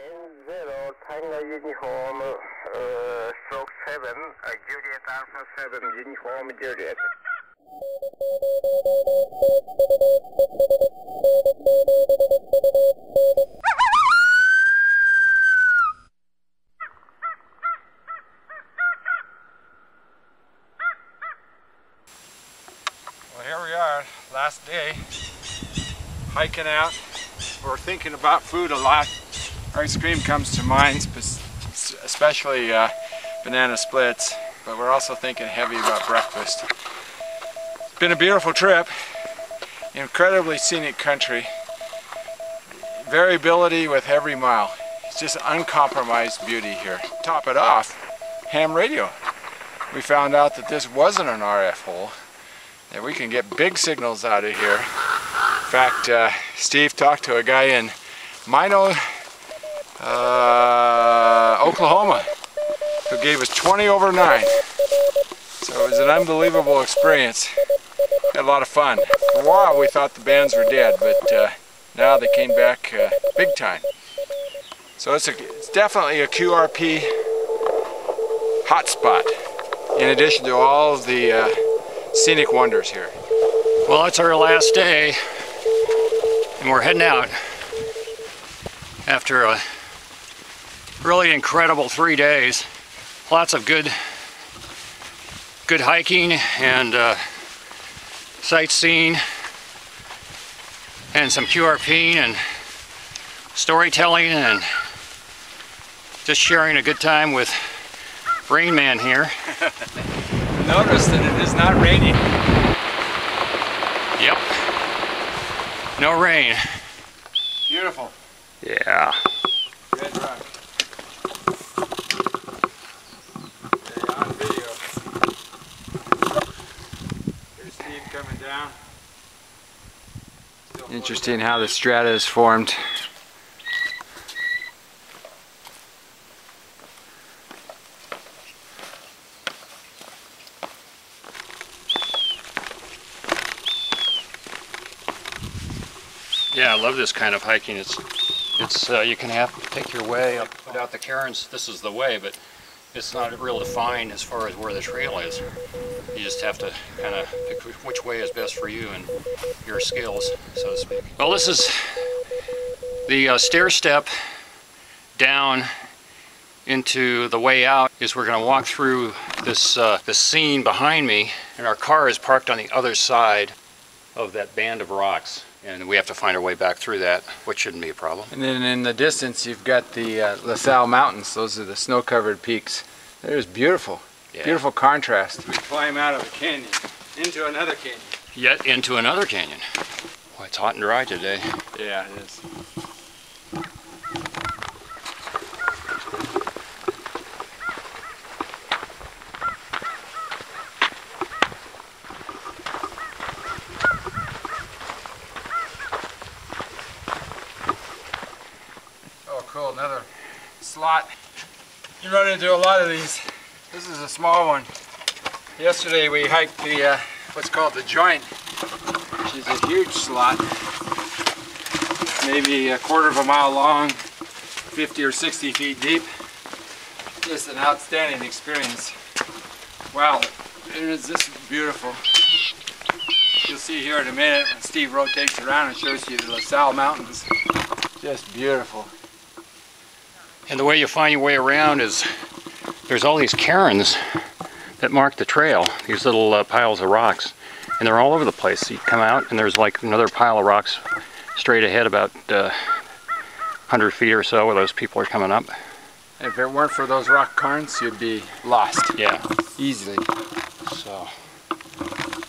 0 Tango Uniform, stroke 7, Juliet Alpha 7, Uniform Juliet. Well, here we are, last day, hiking out. We're thinking about food a lot. Ice cream comes to mind, especially banana splits, but we're also thinking heavy about breakfast. It's been a beautiful trip, incredibly scenic country, variability with every mile. It's just uncompromised beauty here. Top it off, ham radio. We found out that this wasn't an RF hole, that we can get big signals out of here. In fact, Steve talked to a guy in Minot, Oklahoma, who gave us 20 over 9. So it was an unbelievable experience. Had a lot of fun. For a while we thought the bands were dead, but now they came back big time. So it's definitely a QRP hotspot, in addition to all of the scenic wonders here. Well, it's our last day, and we're heading out after a really incredible 3 days. Lots of good hiking and sightseeing, and some QRPing and storytelling, and just sharing a good time with Rain Man here. Notice that it is not raining. Yep. No rain. Beautiful. Yeah. Red rock. Okay, on video. Here's Steve coming down. Interesting how the strata is formed. Yeah, I love this kind of hiking. It's you can have to take your way up without the cairns. This is the way, but it's not real defined as far as where the trail is. You just have to kind of pick which way is best for you and your skills, so to speak. Well, this is the stair step down into the way out. Is we're going to walk through this scene behind me, and our car is parked on the other side of that band of rocks. And we have to find our way back through that, which shouldn't be a problem. And then in the distance you've got the La Salle Mountains. Those are the snow-covered peaks. There's beautiful, yeah. Beautiful contrast. We climb out of a canyon into another canyon. Yet into another canyon. Boy, it's hot and dry today. Yeah, it is. Cool, another slot. You run into a lot of these. This is a small one. Yesterday we hiked the what's called the joint, which is a huge slot, maybe a quarter of a mile long, 50 or 60 feet deep. Just an outstanding experience. Wow, it is just beautiful. You'll see here in a minute when Steve rotates around and shows you the La Salle Mountains. Just beautiful. And the way you find your way around is there's all these cairns that mark the trail, these little piles of rocks, and they're all over the place. So you come out and there's like another pile of rocks straight ahead about 100 feet or so where those people are coming up. And if it weren't for those rock cairns, you'd be lost. Yeah. Easily. So,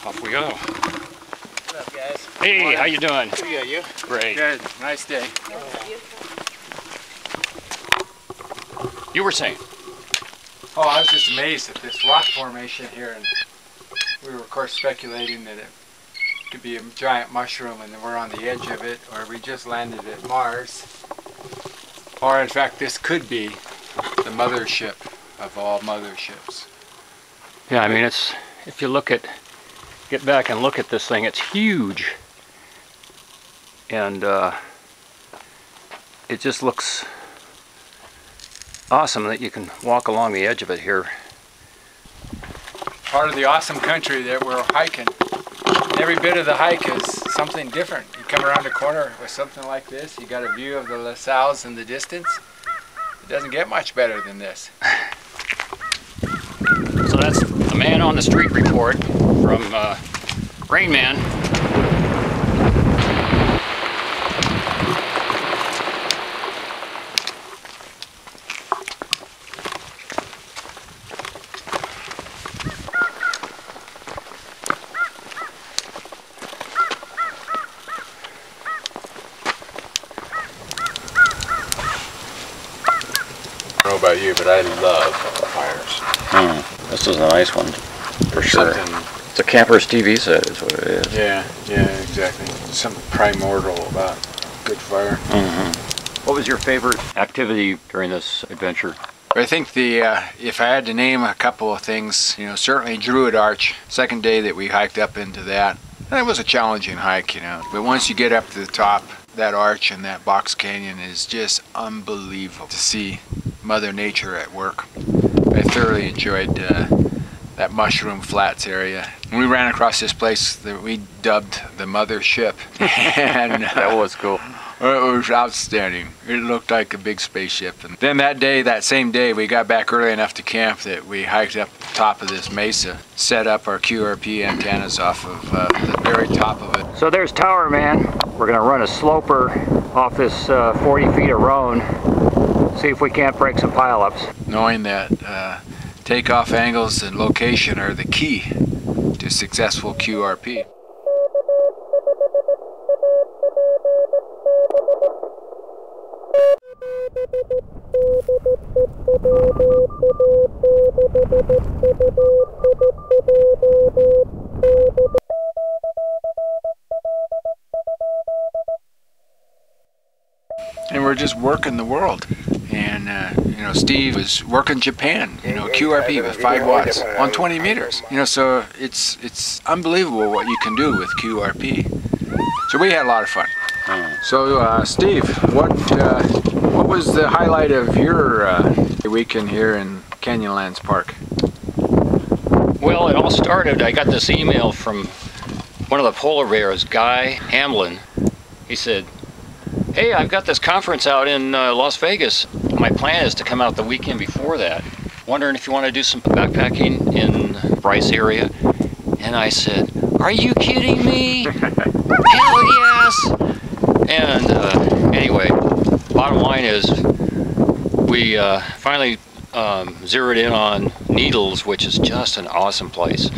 off we go. What's up, guys? Hey, how you doing? Pretty good, you? Great. Good. Nice day. You were saying? Oh, I was just amazed at this rock formation here, and we were of course speculating that it could be a giant mushroom and that we're on the edge of it, or we just landed at Mars, or in fact this could be the mothership of all motherships. Yeah, I mean, it's, if you look at, get back and look at this thing, it's huge, and it just looks awesome that you can walk along the edge of it here. Part of the awesome country that we're hiking. Every bit of the hike is something different. You come around a corner with something like this, you got a view of the La Salles in the distance. It doesn't get much better than this. So that's the man on the street report from Rain Man. I don't know about you, but I love fires. This is a nice one, for sure. It's a camper's TV set is what it is. Yeah, exactly. Something primordial about good fire. What was your favorite activity during this adventure? I think if I had to name a couple of things, you know, certainly Druid Arch. Second day that we hiked up into that. And it was a challenging hike, you know. But once you get up to the top, that arch and that box canyon is just unbelievable to see Mother Nature at work. I thoroughly enjoyed that Mushroom Flats area. We ran across this place that we dubbed the Mother Ship. And That was cool. it was outstanding. It looked like a big spaceship. And then that same day, we got back early enough to camp that we hiked up the top of this mesa, set up our QRP antennas off of the very top of it. So there's Tower Man. We're going to run a sloper off this 40 feet of roan, see if we can't break some pileups. Knowing that takeoff angles and location are the key to successful QRP. And we're just working the world. And you know, Steve was working Japan, you know, QRP with 5 watts on 20 meters. You know, so it's unbelievable what you can do with QRP. So we had a lot of fun. So Steve, what was the highlight of your weekend here in Canyonlands Park? Well, it all started, I got this email from one of the polar bears, Guy Hamlin. He said, "Hey, I've got this conference out in Las Vegas. My plan is to come out the weekend before that. Wondering if you want to do some backpacking in Bryce area." And I said, "Are you kidding me? Hell yes!" And anyway, bottom line is we finally zeroed in on Needles, which is just an awesome place.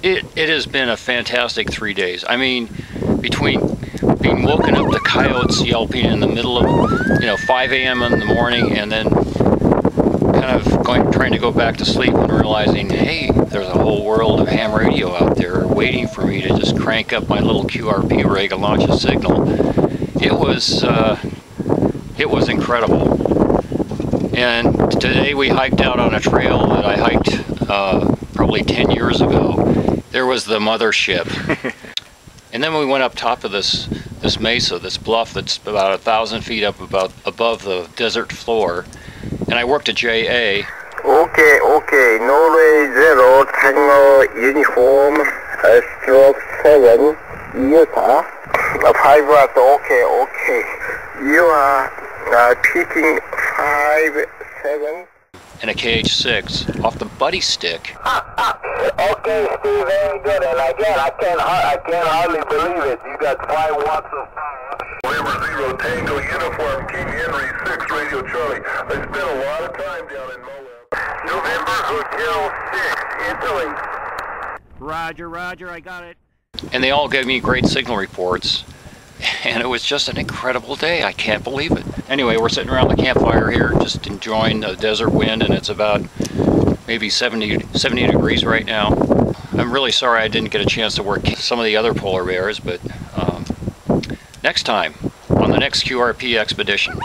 It has been a fantastic 3 days. I mean, between being woken up to coyotes yelping in the middle of 5 a.m. in the morning, and then kind of trying to go back to sleep and realizing, hey, there's a whole world of ham radio out there waiting for me to just crank up my little QRP rig and launch a signal. It was incredible. And today we hiked out on a trail that I hiked probably 10 years ago. There was the mothership. And then we went up top of this mesa, this bluff that's about 1,000 feet up above the desert floor. And I worked a JA. Okay, Norway 0, Tango Uniform, stroke 7, Utah. 5 watts, okay. You are peaking 5-7. And a KH6 off the Buddistick. Okay, Steve, very good. And again, I can't hardly believe it. You got 5 watts of November 0 Tango Uniform, King Henry 6 Radio Charlie. I spent a lot of time down in Moab. November Hotel 6, Italy. Roger, I got it. And they all gave me great signal reports. And it was just an incredible day. I can't believe it. Anyway, we're sitting around the campfire here, just enjoying the desert wind, and it's about maybe 70 degrees right now. I'm really sorry I didn't get a chance to work some of the other polar bears, but next time on the next QRP expedition.